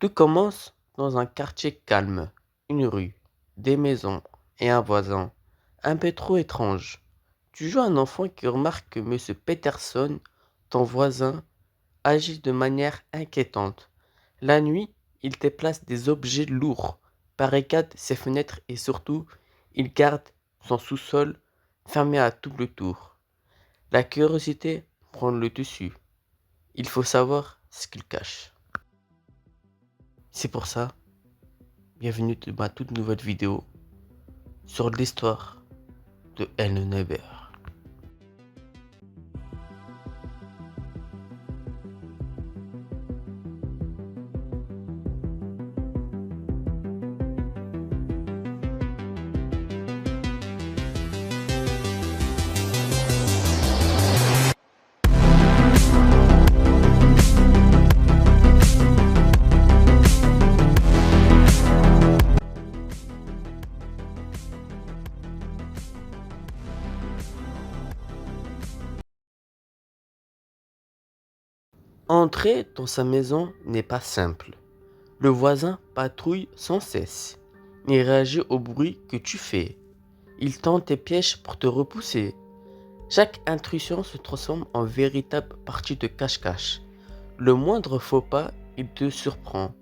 Tout commence dans un quartier calme, une rue, des maisons et un voisin, un peu trop étrange. Tu joues un enfant qui remarque que Monsieur Peterson, ton voisin, agit de manière inquiétante. La nuit, il déplace des objets lourds, barricade ses fenêtres et surtout, il garde son sous-sol fermé à double tour. La curiosité prend le dessus. Il faut savoir ce qu'il cache. C'est pour ça, bienvenue dans ma toute nouvelle vidéo sur l'histoire de Hello Neighbor. Entrer dans sa maison n'est pas simple. Le voisin patrouille sans cesse, ni réagit au bruit que tu fais. Il tente tes pièges pour te repousser. Chaque intrusion se transforme en véritable partie de cache-cache. Le moindre faux pas, il te surprend.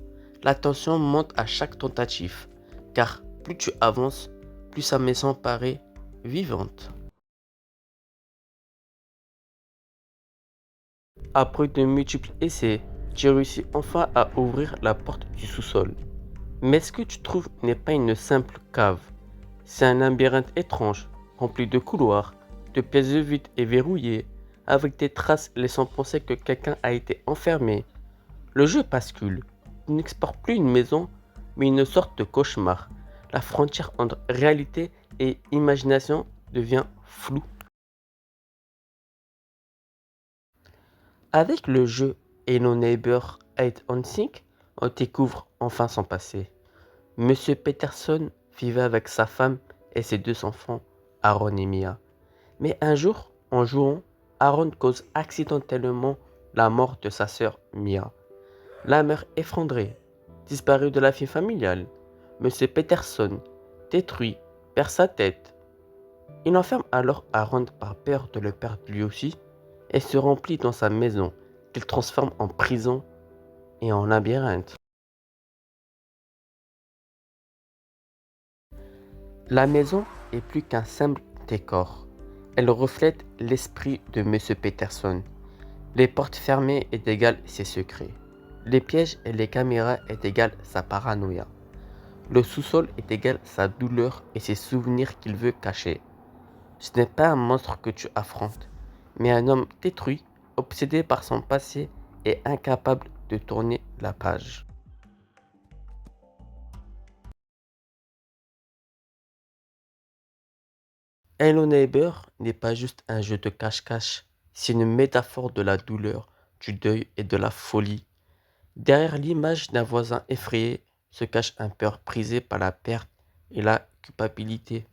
La tension monte à chaque tentative, car plus tu avances, plus sa maison paraît vivante. Après de multiples essais, tu réussis enfin à ouvrir la porte du sous-sol. Mais ce que tu trouves n'est pas une simple cave. C'est un labyrinthe étrange, rempli de couloirs, de pièces vides et verrouillées, avec des traces laissant penser que quelqu'un a été enfermé. Le jeu bascule. Tu n'explores plus une maison, mais une sorte de cauchemar. La frontière entre réalité et imagination devient floue. Avec le jeu Hello Neighbor Hide and Seek, on découvre enfin son passé. Monsieur Peterson vivait avec sa femme et ses deux enfants, Aaron et Mia. Mais un jour, en jouant, Aaron cause accidentellement la mort de sa sœur Mia. La mère effondrée, disparue de la vie familiale. Monsieur Peterson, détruit, perd sa tête. Il enferme alors Aaron par peur de le perdre lui aussi et se remplit dans sa maison qu'il transforme en prison et en labyrinthe. La maison est plus qu'un simple décor. Elle reflète l'esprit de Monsieur Peterson. Les portes fermées est égal ses secrets. Les pièges et les caméras est égal sa paranoïa. Le sous-sol est égal sa douleur et ses souvenirs qu'il veut cacher. Ce n'est pas un monstre que tu affrontes, mais un homme détruit, obsédé par son passé et incapable de tourner la page. Hello Neighbor n'est pas juste un jeu de cache-cache, c'est une métaphore de la douleur, du deuil et de la folie. Derrière l'image d'un voisin effrayé se cache un peur brisé par la perte et la culpabilité.